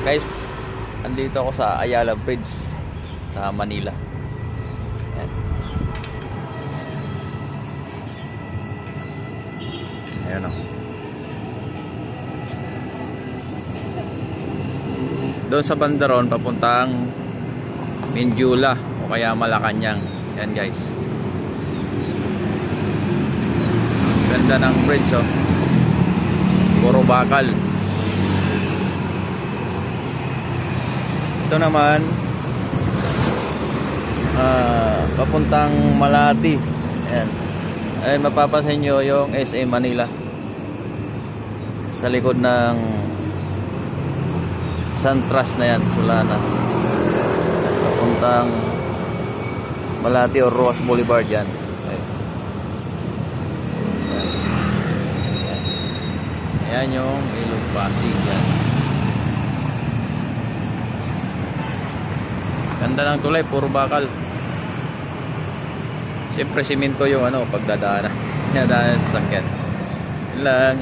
Guys, andito ako sa Ayala Bridge sa Manila. Ayan. Ayan o. Doon sa bandaron papuntang Mindula o kaya Malacanang. Ayan guys. Ganda ng bridge oh. Puro bakal. Ito naman papuntang Malati. Ayan. Ay mapapansin nyo yung SM Manila sa likod ng Santras na yan, Solana. Papuntang Malati o Roas Boulevard yan. Okay. Ayan yung Ilog Pasig yan. Ganda ng tulay, puro bakal. Siyempre simento yung pagdadaanan. Dinadaanan sa sakyan. Yun lang.